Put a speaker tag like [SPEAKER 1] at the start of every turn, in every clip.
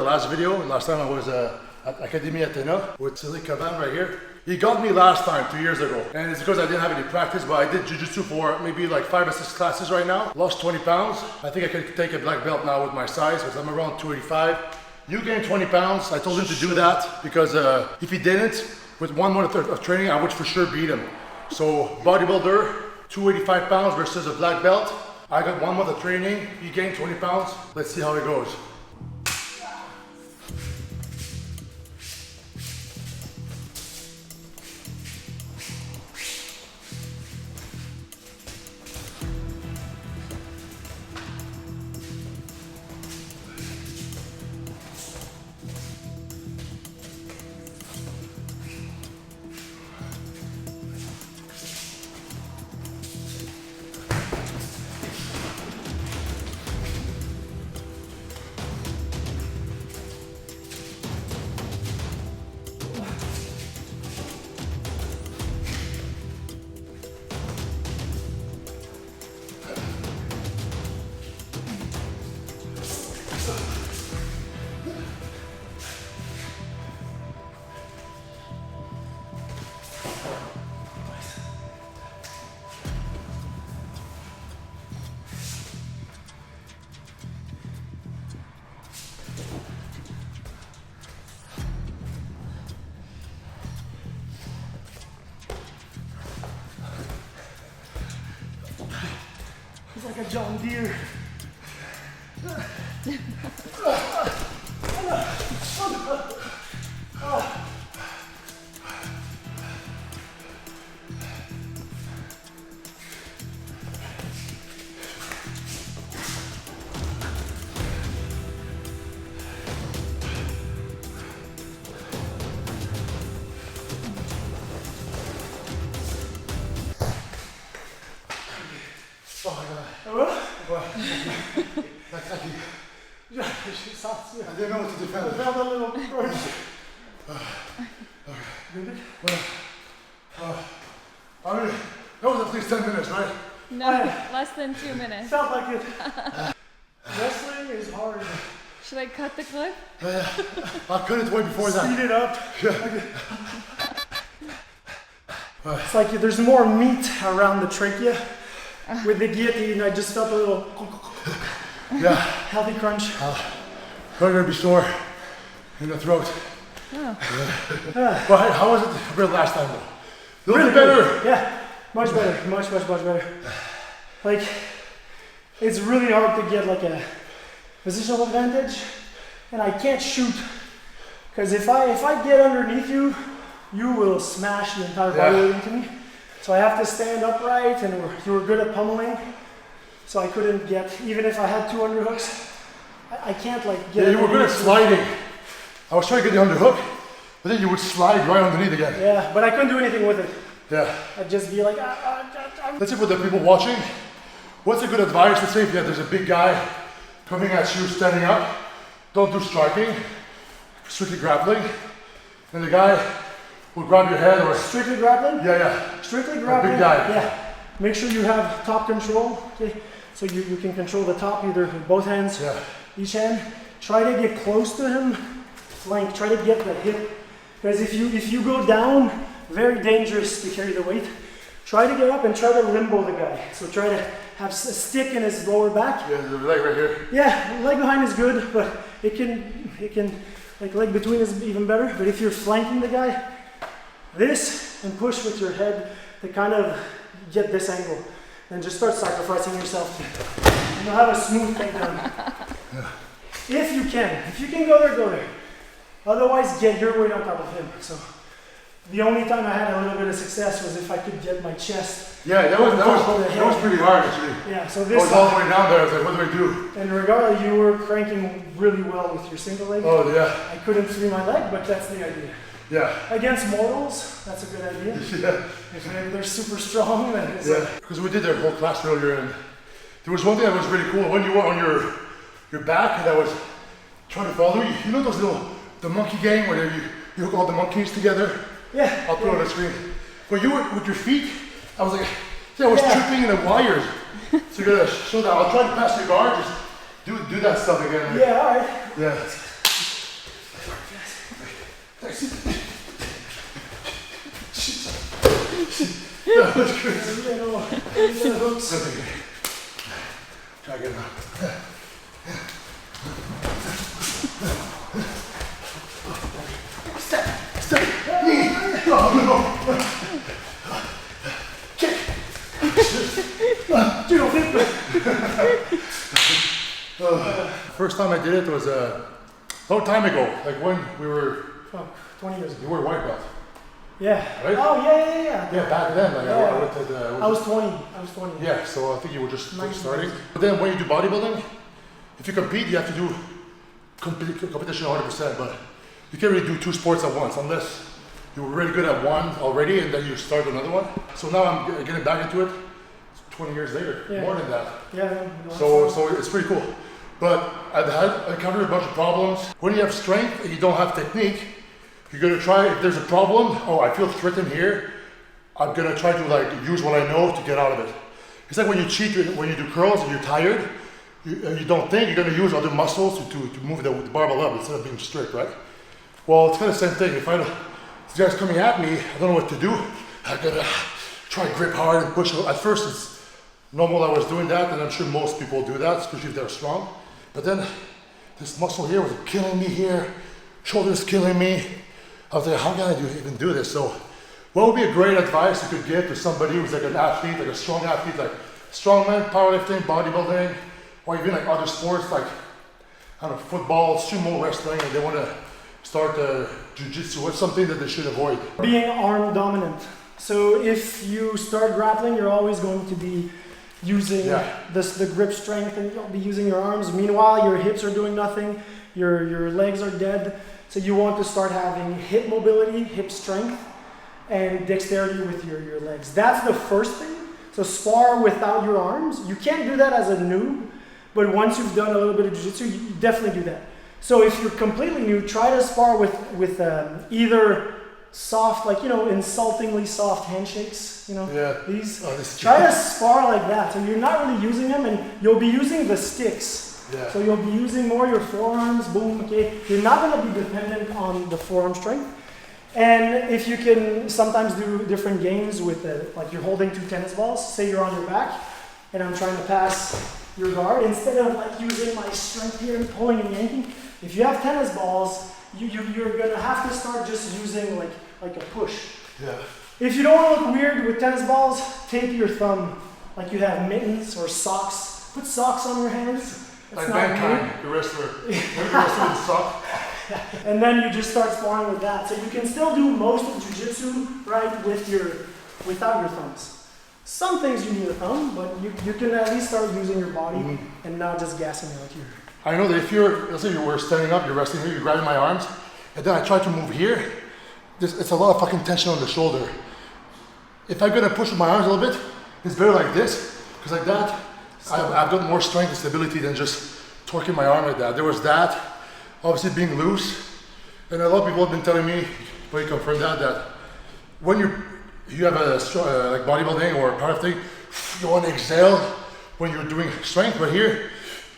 [SPEAKER 1] the last video. Last time I was at Academie Athena with reccomend right here. He got me last time 2 years ago, and it's because I didn't have any practice, but I did jiu-jitsu for maybe like 5 or 6 classes right now. Lost 20 pounds. I think I could take a black belt now with my size because I'm around 285. You gained 20 pounds. I told him to do that because if he didn't, with 1 month of training, I would for sure beat him. So bodybuilder, 285 pounds versus a black belt. I got 1 month of training. He gained 20 pounds. Let's see how it goes.
[SPEAKER 2] It's like a John Deere.
[SPEAKER 1] Oh my god.
[SPEAKER 2] What?
[SPEAKER 1] Thank you.
[SPEAKER 2] Yeah, she sucks.
[SPEAKER 1] I didn't know what to defend.
[SPEAKER 2] I found a little bruise. Good?
[SPEAKER 1] I mean, that was at least 10 minutes, right?
[SPEAKER 3] No, less than 2 minutes.
[SPEAKER 2] Felt like it. Wrestling is hard.
[SPEAKER 3] Should I cut the clip?
[SPEAKER 1] I couldn't wait before that.
[SPEAKER 2] Speed it up.
[SPEAKER 1] Yeah.
[SPEAKER 2] It's like there's more meat around the trachea. With the guillotine, I just felt a little healthy crunch.
[SPEAKER 1] Probably gonna be sore in the throat.
[SPEAKER 3] Oh.
[SPEAKER 1] But how was it compared to last time though?
[SPEAKER 2] Really
[SPEAKER 1] better.
[SPEAKER 2] good. Yeah, much better. Much better. Like, it's really hard to get like a positional advantage, and I can't shoot. Because if I get underneath you, you will smash the entire body weight into me. So I have to stand upright, and you were good at pummeling. So I couldn't get, even if I had 2 underhooks, I can't like get.
[SPEAKER 1] Yeah, you were good at sliding. I was trying to get the underhook, but then you would slide right underneath again.
[SPEAKER 2] Yeah, but I couldn't do anything with it.
[SPEAKER 1] Yeah.
[SPEAKER 2] I'd just be like,
[SPEAKER 1] That's it for the people watching. What's a good advice? Let's say if there's a big guy coming at you, standing up, don't do striking, strictly grappling. And the guy will grab your head or...
[SPEAKER 2] Strictly grappling?
[SPEAKER 1] Yeah.
[SPEAKER 2] Strictly grappling.
[SPEAKER 1] A big guy.
[SPEAKER 2] Yeah. Make sure you have top control. Okay. So you can control the top either with both hands, each hand. Try to get close to him, flank. Try to get the hip. Because if you go down, very dangerous to carry the weight. Try to get up and try to limbo the guy. So try to have a stick in his lower back.
[SPEAKER 1] Yeah, the leg right here.
[SPEAKER 2] Yeah, leg behind is good, but it can like leg between is even better. But if you're flanking the guy, this and push with your head to kind of get this angle. And just start sacrificing yourself. And you'll have a smooth takedown. If you can go there, go there. Otherwise, get your weight on top of him. So the only time I had a little bit of success was if I could get my chest.
[SPEAKER 1] Yeah, that was pretty hard actually.
[SPEAKER 2] Yeah, so
[SPEAKER 1] I
[SPEAKER 2] this
[SPEAKER 1] was all the way down there. I was like, what do I do?
[SPEAKER 2] And regardless, you were cranking really well with your single leg.
[SPEAKER 1] Oh yeah.
[SPEAKER 2] I couldn't free my leg, but that's the idea.
[SPEAKER 1] Yeah.
[SPEAKER 2] Against mortals, that's a good idea.
[SPEAKER 1] Yeah.
[SPEAKER 2] If they're super strong, then it's
[SPEAKER 1] because we did their whole class earlier, and there was one thing that was really cool. When you were on your back, and I was trying to follow you. You know those the monkey game where you hook all the monkeys together?
[SPEAKER 2] Yeah.
[SPEAKER 1] I'll put it on the screen. When you were with your feet, I was like, I was tripping in the wires. So you gotta show that. I'll try to pass your guard. Just do that stuff again.
[SPEAKER 2] Yeah. All right.
[SPEAKER 1] Yeah. That was crazy.
[SPEAKER 2] You know, the hooks.
[SPEAKER 1] Okay. Try again now. Step. Oh no. Kick.
[SPEAKER 2] Judo flip.
[SPEAKER 1] First time I did it was a long time ago. Like when we were,
[SPEAKER 2] 20 years ago.
[SPEAKER 1] you were white belt.
[SPEAKER 2] Yeah.
[SPEAKER 1] Right?
[SPEAKER 2] Oh, yeah.
[SPEAKER 1] Yeah, back then. Like
[SPEAKER 2] Yeah.
[SPEAKER 1] I went to the.
[SPEAKER 2] I was 20.
[SPEAKER 1] Yeah, so I think you were just
[SPEAKER 2] 19.
[SPEAKER 1] starting. But then when you do bodybuilding, if you compete, you have to do competition 100%, but you can't really do two sports at once unless you were really good at one already and then you start another one. So now I'm getting back into it 20 years later,
[SPEAKER 2] Yeah.
[SPEAKER 1] more than that.
[SPEAKER 2] Yeah.
[SPEAKER 1] So it's pretty cool. But I encountered a bunch of problems. When you have strength and you don't have technique, you're gonna try, if there's a problem, oh, I feel threatened here, I'm gonna try to like use what I know to get out of it. It's like when you cheat, when you do curls and you're tired, you don't think, you're gonna use other muscles to move the barbell up instead of being strict, right? Well, it's kind of the same thing. If this guy's coming at me, I don't know what to do. I gotta try to grip hard and push. At first it's normal I was doing that, and I'm sure most people do that, especially if they're strong. But then this muscle here was killing me here, shoulders killing me. I was like, how can I even do this? So what would be a great advice you could give to somebody who's like an athlete, like a strong athlete, like strongman, powerlifting, bodybuilding, or even like other sports like, I don't know, football, sumo wrestling, and they want to start jiu-jitsu? What's something that they should avoid?
[SPEAKER 2] Being arm dominant. So if you start grappling, you're always going to be using the grip strength, and you'll be using your arms. Meanwhile, your hips are doing nothing, your legs are dead. So you want to start having hip mobility, hip strength, and dexterity with your legs. That's the first thing. So spar without your arms. You can't do that as a noob, but once you've done a little bit of jiu-jitsu, you definitely do that. So if you're completely new, try to spar with either soft, like, you know, insultingly soft handshakes, you know, these. Try to spar like that. So you're not really using them, and you'll be using the sticks.
[SPEAKER 1] Yeah.
[SPEAKER 2] So you'll be using more your forearms, boom, okay. You're not gonna be dependent on the forearm strength. And if you can sometimes do different games with like you're holding two tennis balls, say you're on your back, and I'm trying to pass your guard, instead of like using my strength here and pulling and yanking, if you have tennis balls, you're gonna have to start just using like a push.
[SPEAKER 1] Yeah.
[SPEAKER 2] If you don't want to look weird with tennis balls, tape your thumb like you have mittens or socks. Put socks on your hands.
[SPEAKER 1] Like mankind, the wrestler. Remember the wrestler with sock?
[SPEAKER 2] And then you just start sparring with that. So you can still do most of jiu-jitsu, right, without your thumbs. Some things you need a thumb, but you can at least start using your body and not just gassing out here.
[SPEAKER 1] I know that if let's say you were standing up, you're wrestling here, you're grabbing my arms, and then I try to move here, it's a lot of fucking tension on the shoulder. If I'm gonna push with my arms a little bit, it's better like this, because like that, I've got more strength and stability than just torquing my arm like that. There was that, obviously being loose, and a lot of people have been telling me, but you confirm that when you have a like bodybuilding or powerlifting, you want to exhale when you're doing strength. But here,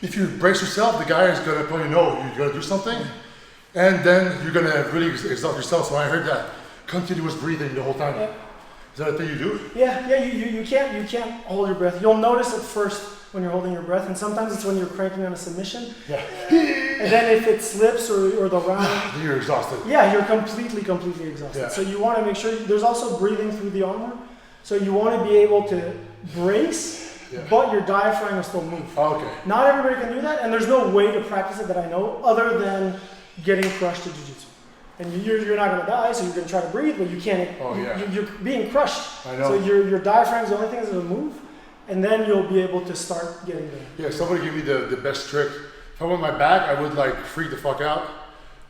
[SPEAKER 1] if you brace yourself, the guy is gonna probably know you're gonna do something, and then you're gonna really exhaust yourself. So I heard that continuous breathing the whole time.
[SPEAKER 2] Yeah.
[SPEAKER 1] Is that a thing you do?
[SPEAKER 2] Yeah. You can't hold your breath. You'll notice at first when you're holding your breath, and sometimes it's when you're cranking on a submission.
[SPEAKER 1] Yeah.
[SPEAKER 2] And then if it slips or the round,
[SPEAKER 1] You're exhausted.
[SPEAKER 2] yeah, you're completely exhausted.
[SPEAKER 1] Yeah.
[SPEAKER 2] So you want to make sure there's also breathing through the armor. So you want to be able to brace, but your diaphragm will still move.
[SPEAKER 1] Oh, okay.
[SPEAKER 2] Not everybody can do that, and there's no way to practice it that I know other than getting crushed to jiu-jitsu. And you're not gonna die, so you're gonna try to breathe, but you can't.
[SPEAKER 1] Oh, yeah.
[SPEAKER 2] You're being crushed.
[SPEAKER 1] I know.
[SPEAKER 2] So your diaphragm's the only thing that's gonna move, and then you'll be able to start getting there.
[SPEAKER 1] Yeah, somebody give me the best trick. If I'm on my back, I would like freak the fuck out.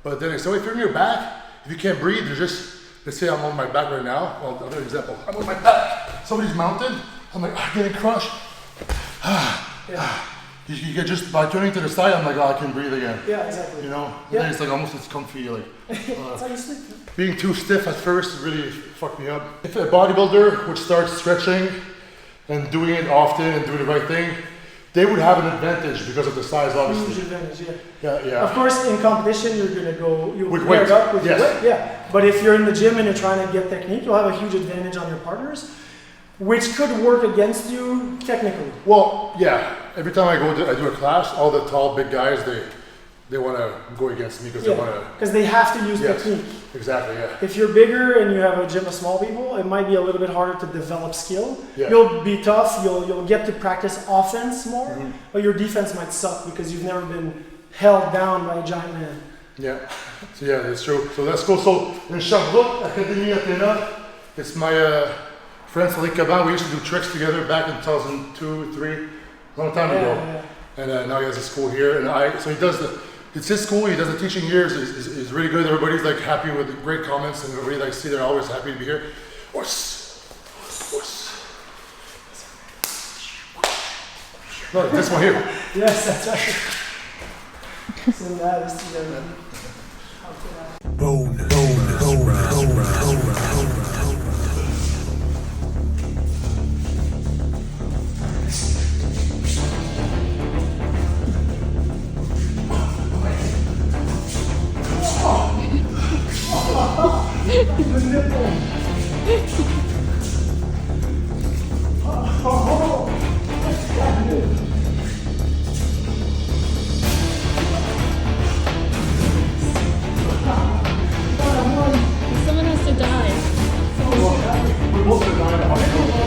[SPEAKER 1] But then if you're on your back, if you can't breathe, you're just, let's say I'm on my back right now. Well, another example. I'm on my back. Somebody's mounted. I'm like, getting crushed. You get just by turning to the side, I'm like, I can breathe again.
[SPEAKER 2] Yeah, exactly.
[SPEAKER 1] You know? And then it's like almost it's comfy. Like
[SPEAKER 2] That's how you sleep.
[SPEAKER 1] being too stiff at first really fucked me up. If a bodybuilder would start stretching and doing it often and doing the right thing, they would have an advantage because of the size, obviously.
[SPEAKER 2] Huge advantage, yeah.
[SPEAKER 1] Yeah, yeah.
[SPEAKER 2] Of course, in competition, you're gonna go, you'll
[SPEAKER 1] With
[SPEAKER 2] pair
[SPEAKER 1] weight,
[SPEAKER 2] it up with
[SPEAKER 1] yes.
[SPEAKER 2] your weight, yeah. But if you're in the gym and you're trying to get technique, you'll have a huge advantage on your partners, which could work against you technically.
[SPEAKER 1] Well, yeah. Every time I do a class, all the tall, big guys, they want to go against me because they want to.
[SPEAKER 2] Because they have to use
[SPEAKER 1] Yes,
[SPEAKER 2] technique.
[SPEAKER 1] exactly. Yeah.
[SPEAKER 2] If you're bigger and you have a gym of small people, it might be a little bit harder to develop skill.
[SPEAKER 1] Yeah.
[SPEAKER 2] You'll be tough, you'll get to practice offense more,
[SPEAKER 1] Mm-hmm.
[SPEAKER 2] but your defense might suck because you've never been held down by a giant man.
[SPEAKER 1] Yeah. So yeah, that's true. So let's go. So in Sherbrooke, Academie Athena, it's my friend Vaillant. We used to do tricks together back in 2002, 2003, long time ago.
[SPEAKER 2] Yeah.
[SPEAKER 1] And now he has a school here, and so he does it's his school. He does the teaching here. Is really good. Everybody's like happy with the great comments, and everybody like see they're always happy to be here. No, this one here.
[SPEAKER 2] Yes, that's right. So that is the
[SPEAKER 3] Someone has to die.
[SPEAKER 1] We're both gonna die in a hospital.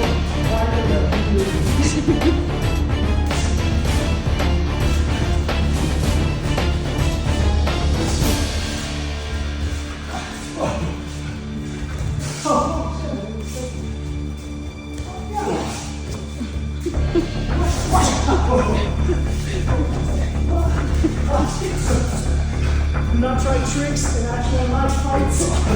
[SPEAKER 2] Do not try tricks in actual life fights.